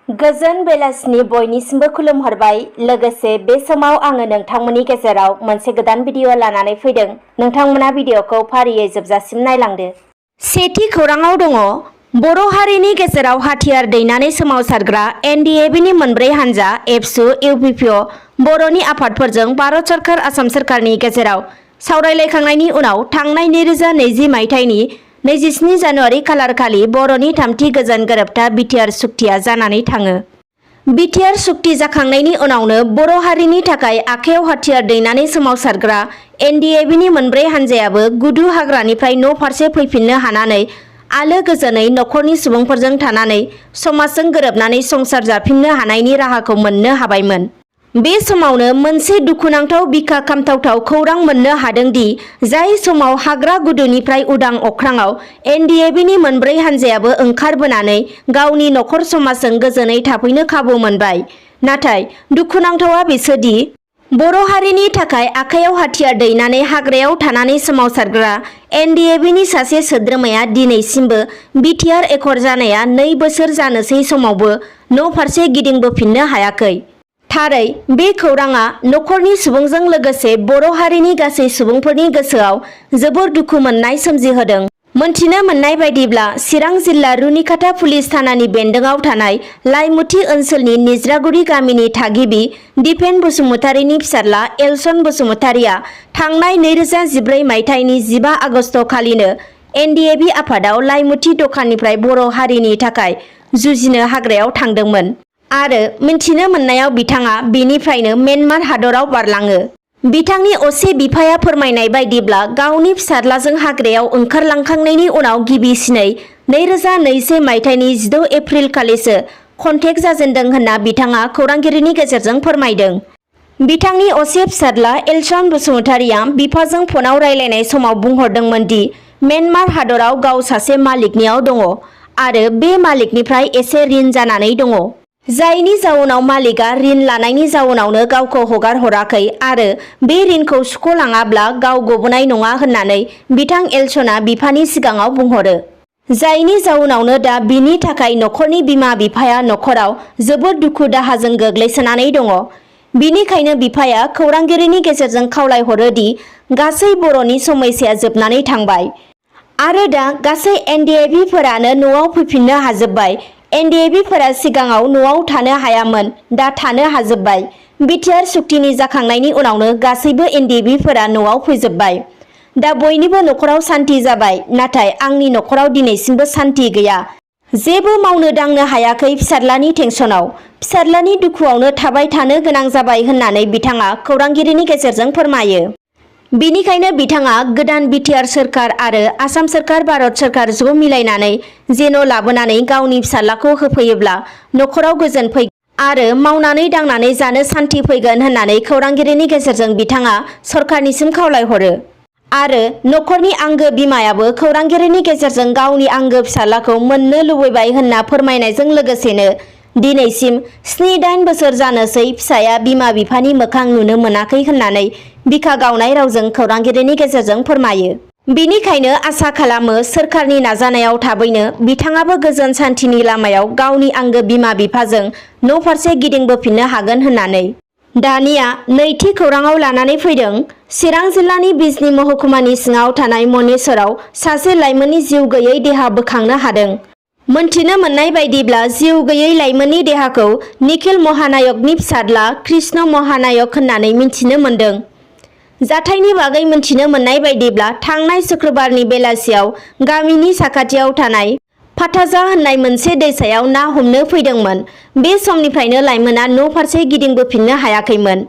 गोजोन बेलासिनि बयनिसिमबो खुलुमहरबाय। लोगोसे बे समाव आङो नोंथांमोननि गेजेराव मोनसे गोदान भिडिअ लानानै फैदों। नोंथांमोना भिडिअखौ फारियै जोबजासिम नायलांदो। सेथि खौराङाव दङ बर' हारिनि गेजेराव हाथियार दैनानै सोमावसारग्रा NDFBनि मोनब्रै हानजा एबसु, UPPO, बर'नि आफादफोरजों भारत सरकार आसाम सरकारनि गेजेराव सावरायलायखांनायनि उनाव थांनाय 2020 मायथाइनि 27 जानुवारि खालारखालि बर'नि थामथि गोजोन गोरोबथा बिटिआर सुक्तिया जानानै थाङो। बिटिआर सुक्ति जाखांनायनि उनावनो बर' हारिनि थाखाय आखायाव हाथियार दैनानै सोमावसारग्रा NDFBनि मोनब्रै हानजायाबो गुदु हाग्रानिफ्राय न' फारसे फैफिननो हानानै आलो गोजोनै नखरनि सुबुंफोरजों थानानै समाजजों गोरोबनानै संसार जाफिननो हानायनि राहाखौ मोननो हाबायमोन। बे समावनो मोनसे दुखुनांथाव बिखा खामथावथाव खौरां मोननो हादोंदि जाय समाव हाग्रा गुदुनिफ्राय उदां अख्राङाव NDFBनि मोनब्रै हानजायाबो ओंखारबोनानै गावनि नखर समाजजों गोजोनै थाफैनो खाबु मोनबाय। नाथाय दुखुनांथावा बेसोदि बर' हारिनि थाखाय आखायाव हाथियार दैनानै हाग्रायाव थानानै सोमावसारग्रा NDFBनि सासे सोद्रोमाया दिनैसिमबो बिटिआर एकर्ड जानाया 2 बोसोर जानोसै समावबो न' फारसे गिदिंबोफिननो हायाखै। थारै बे खौराङा नखरनि सुबुंजों लोगोसे बर' हारिनि गासै सुबुंफोरनि गोसोआव जोबोर दुखु मोननाय सोमजिहोदों। मोनथिनो मोननाय बायदिब्ला चिरां जिल्ला रुनिखाता पुलिस थानानि बेन्दोंआव थानाय लाइमुथि ओनसोलनि निज्रागुरि गामिनि थागिबि दिपेन बसुमतारीनि फिसाज्ला एलसन बसुमतारीया थांनाय 2014 मायथाइनि 15 आगस्ट खालिनो NDFB आफादाव लाइमुथि दखाननिफ्राय बर' हारिनि थाखाय जुजिनो हाग्रायाव थांदोंमोन आरो मिन्थिनो मोननायाव बिथाङा बेनिफ्रायनो म्यानमार हादराव बारलाङो। बिथांनि असे बिफाया फोरमायनाय बायदिब्ला गावनि फिसाज्लाजों हाग्रायाव ओंखारलांखांनायनि उनाव गिबिसिनै 2021 मायथाइनि 16 एप्रिल खालिसो कन्टेक्ट जाजेनदों होनना बिथाङा खौरांगिरिनि गेजेरजों फोरमायदों। बिथांनि असे फिसाज्ला एलसन बसुमतारीया बिफाजों फनाव रायलायनाय समाव बुंहरदोंमोन दि म्यानमार हादराव गाव सासे मालिकनियाव दङ आरो बे मालिकनिफ्राय एसे रिन जानानै दङ। जायनि जाउनाव मालिकआ रिन लानायनि जाउनावनो गावखौ हगार हराखै आरो बे रिनखौ सुख'लाङाब्ला गाव गबोनाय नङा होननानै बिथां एलसना बिफानि सिगाङाव बुंहरो। जायनि जाउनावनो दा बिनि थाखाय नखरनि बिमा बिफाया नखराव जोबोद दुखु दाहाजों गोग्लैसोनानै दङ। बिनिखायनो बिफाया खौरांगिरिनि गेजेरजों खावलायहरो दि गासै बर'नि समयसाया जोबनानै थांबाय आरो दा गासै NDFBफोरानो न'आव फैफिननो हाजोब्बाय। NDFBफोरा सिगाङाव न'आव थानो हायामोन, दा थानो हाजोब्बाय। बिटिआर सुक्तिनि जाखांनायनि उनावनो गासैबो NDFBफोरा न'आव फैजोब्बाय। दा बयनिबो नखराव सान्ति जाबाय, नाथाय आंनि नखराव दिनैसिमबो सान्ति गैया। जेबो मावनो दांनो हायाखै फिसाज्लानि टेनसनाव। फिसाज्लानि दुखुआवनो थाबाय थानो गोनां जाबाय होननानै बिथाङा खौरांगिरिनि गेजेरजों फोरमायो। बिनिखायनो बिथाङा गोदान बिटिआर सोरखार आरो आसाम सोरखार भारत सोरखार ज' मिलायनानै जेन' लाबोनानै गावनि फिसाज्लाखौ होफैयोब्ला नखराव गोजोन फैगोन आरो मावनानै दांनानै जानो सान्ति फैगोन होननानै खौरांगिरिनि गेजेरजों बिथाङा सरकारनिसिम खावलायहरो। आरो नखरनि आंगो बिमायाबो खौरांगिरिनि गेजेरजों गावनि आंगो फिसाज्लाखौ मोननो लुबैबाय होनना फोरमायनायजों लोगोसेनो दिनैसिम 7-8 बोसोर जानोसै फिसाया बिमा बिफानि मोखां नुनो मोनाखै होननानै बिखा गावनाय रावजों खौरांगिरिनि गेजेरजों फोरमायो। बिनिखायनो आसा खालामो सोरखारनि नाजानायाव थाबैनो बिथाङाबो गोजोन सान्थिनि लामायाव गावनि आंगो बिमा बिफाजों न' फारसे गिदिंबोफिननो हागोन होननानै। दानिया नैथि खौराङाव लानानै फैदों चिरां जिल्लानि बिजनी महकुमानि सिङाव थानाय मनेश्वराव सासे लाइमोननि जिउ गैयै देहा बोखांनो हादों। मोनथिनो मोननाय बायदिब्ला जिउ गैयै लाइमोननि देहाखौ निखिल महानायकनि फिसाज्ला कृष्ण महानायक होननानै मिन्थिनो मोन्दों। जाथायनि बागै मिन्थिनो मोननाय बायदिब्ला थांनाय शुक्रबारनि बेलासियाव गामिनि साखाथियाव थानाय फाथाजा होननाय मोनसे दैसायाव ना हमनो फैदोंमोन। बे समनिफ्रायनो लाइमोना न' फारसे गिदिंबोफिननो हायाखैमोन।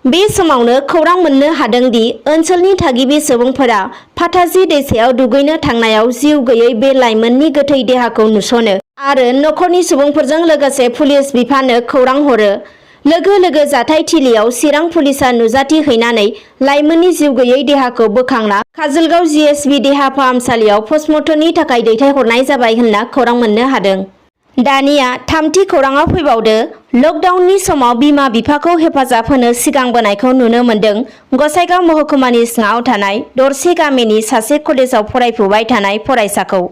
बे समावनो खौरां मोननो हादोंदि ओनसोलनि थागिबि सुबुंफोरा फाथाजि दैसायाव दुगैनो थांनायाव जिउ गैयै बे लाइमोननि गोथै देहाखौ नुसनो आरो नखरनि सुबुंफोरजों लोगोसे पुलिस बिफाननो खौरां हरो। लोगो लोगो जाथाय थिलियाव चिरां पुलिसा नुजाथि हैनानै लाइमोननि जिउ गैयै देहाखौ बोखांना काजलगाव GSB देहा फाहामसालियाव पस्टमर्टमनि थाखाय दैथायहरनाय जाबाय होनना खौरां मोननो हादों। दानिया थामथि खौराङाव फैबावदो लकडाउननि समाव बिमा बिफाखौ हेफाजाब होनो सिगांबोनायखौ नुनो मोन्दों गसाइगाव महकुमानि सिङाव थानाय दरसे गामिनि सासे कलेजाव फरायफुबाय थानाय फरायसाखौ।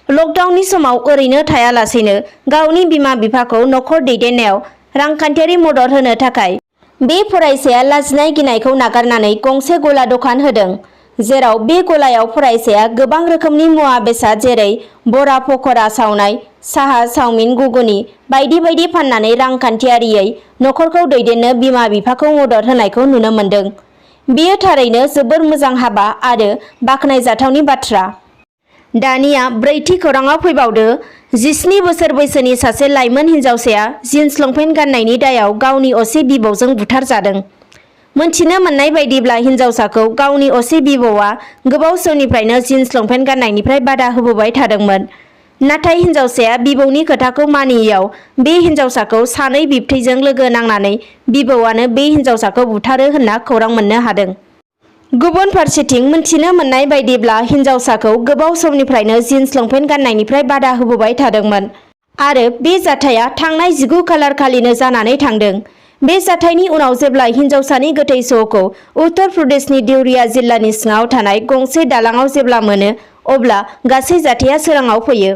लकडाउननि समाव ओरैनो थायालासेनो गावनि बिमा बिफाखौ नखर दैदेननायाव रांखान्थियारि मदद होनो थाखाय बे फरायसाया लाजिनाय गिनायखौ नागारनानै गंसे गला दखान होदों, जेराव बे गलायाव फरायसाया गोबां रोखोमनि मुवा बेसाद जेरै बरा पक'रा सावनाय, साहा, चाउमिन, गुगुनि बायदि बायदि फाननानै रांखान्थियारियै नखरखौ दैदेननो बिमा बिफाखौ मदद होनायखौ नुनो मोन्दों। बेयो थारैनो जोबोर मोजां हाबा आरो बाख्नायजाथावनि बाथ्रा। दानिया ब्रैथि खौराङाव फैबावदो। 17 बोसोर बैसोनि सासे लाइमोन हिन्जावसाया जिन्स लंपेन्ट गाननायनि दायाव गावनि असे बिबौजों बुथारजादों। मोनथिनो मोननाय बायदिब्ला हिन्जावसाखौ गावनि असे बिबौआ गोबाव समनिफ्रायनो जिन्स लंपेन्ट गाननायनिफ्राय बादा होबोबाय थादोंमोन। नाथाय हिन्जावसाया बिबौनि खोथाखौ मानियैयाव बे हिन्जावसाखौ सानै बिबथैजों लोगो नांनानै बिबौआनो बे हिन्जावसाखौ बुथारो होनना खौरां मोननो हादों। गुबुन फारसेथिं मोनथिनो मोननाय बायदिब्ला हिन्जावसाखौ गोबाव समनिफ्रायनो जिन्स लंपेन्ट गाननायनिफ्राय बादा होबोबाय थादोंमोन आरो बे जाथाया थांनाय 19 खालार खालिनो जानानै थांदों। बे जाथायनि उनाव जेब्ला हिन्जावसानि गोथै सह'खौ उत्तर प्रदेशनि देवरिया जिल्लानि सिङाव थानाय गंसे दालाङाव जेब्ला मोनो, अब्ला गासै जाथाया सोराङाव फैयो।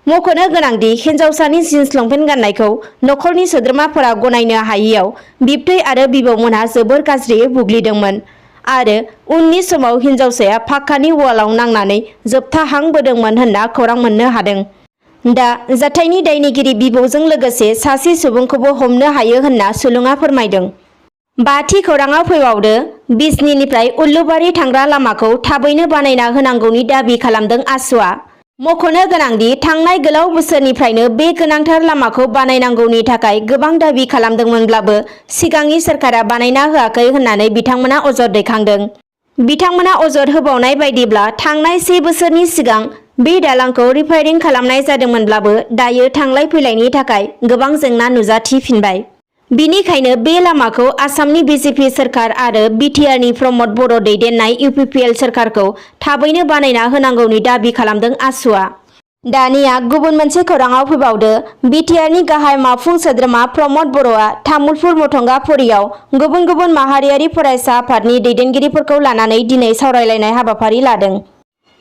मख'नो गोनांदि हिन्जावसानि जिन्स लंपेन्ट गाननायखौ नखरनि सोद्रोमाफोरा गनायनो हायैयाव बिबथै आरो बिबौमोनहा जोबोर गाज्रियै बुग्लिदोंमोन आरो उननि समाव हिन्जावसाया फाक्कानि वालआव नांनानै जोबथा हां बोदोंमोन होनना खौरां मोननो हादों। दा जाथायनि दायनिगिरि बिबौजों लोगोसे सासे सुबुंखौबो हमनो हायो होनना सुलुङा फोरमायदों। 5थि खौराङाव फैबावदो। बिजनीनिफ्राय उलुबारि थांग्रा लामाखौ थाबैनो बानायना होनांगौनि दाबि खालामदों आसुआ। मख'नो गोनांदि थांनाय गोलाव बोसोरनिफ्रायनो बे गोनांथार लामाखौ बानायनांगौनि थाखाय गोबां दाबि खालामदोंमोनब्लाबो सिगांनि सोरखारा बानायना होआखै होननानै बिथांमोना अजद दैखांदों। बिथांमोना अजद होबावनाय बायदिब्ला थांनाय 1 बोसोरनि सिगां बे दालांखौ रिपेयारिं खालामनाय जादोंमोनब्लाबो दायो थांलाय फैलायनि थाखाय गोबां जेंना नुजाथिफिनबाय। बिनिखायनो बे लामाखौ आसामनि बिजेपि सोरखार आरो बिटिआरनि प्रमद बर' दैदेननाय इउपिपिएल सोरखारखौ थाबैनो बानायना होनांगौनि दाबि खालामदों आसुआ। दानिया गुबुन मोनसे खौराङाव फैबावदो। बिटिआरनि गाहाय मावफुं सोद्रोमा प्रमद बर'आ तामुलपुर मथंगाफुरियाव गुबुन गुबुन माहारियारि फरायसा आफादनि दैदेनगिरिफोरखौ लानानै दिनै सावरायलायनाय हाबाफारि लादों।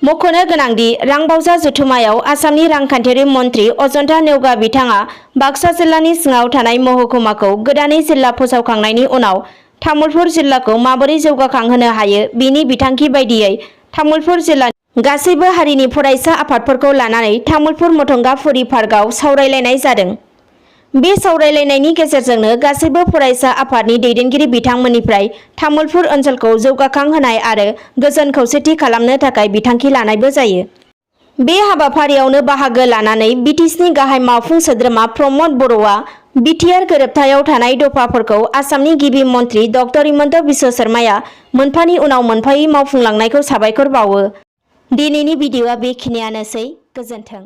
मख'नो गोनांदि रांबावजा जथुम्मायाव आसामनि रांखान्थियारि मन्थ्रि अजन्ता नेउगा बिथाङा बाक्सा जिल्लानि सिङाव थानाय महकुमाखौ गोदानै जिल्ला फोसावखांनायनि उनाव तामुलपुर जिल्लाखौ माबोरै जौगाखांहोनो हायो बेनि बिथांखि बायदियै तामुलपुर जिल्लानि गासैबो हारिनि फरायसा आफादफोरखौ लानानै तामुलपुर मथंगाफुरि पार्कआव सावरायलायनाय जादों। बे सावरायलायनायनि गेजेरजोंनो गासैबो फरायसा आफादनि दैदेनगिरि बिथांमोननिफ्राय तामुलपुर ओनसोलखौ जौगाखांहोनाय आरो गोजोन खौसेथि खालामनो थाखाय बिथांखि लानायबो जायो। बे हाबाफारियावनो बाहागो लानानै बिटिसिनि गाहाय मावफुं सोद्रोमा प्रमद बर'आ बिटिआर गोरोबथायाव थानाय दफाफोरखौ आसामनि गिबि मन्थ्रि डक्टर हिमन्त बिश्व शर्माया मोनफानि उनाव मोनफायै मावफुंलांनायखौ साबायखर बावो। दिनैनि भिडिअ'आ बेखिनियानोसै। गोजोन्थों।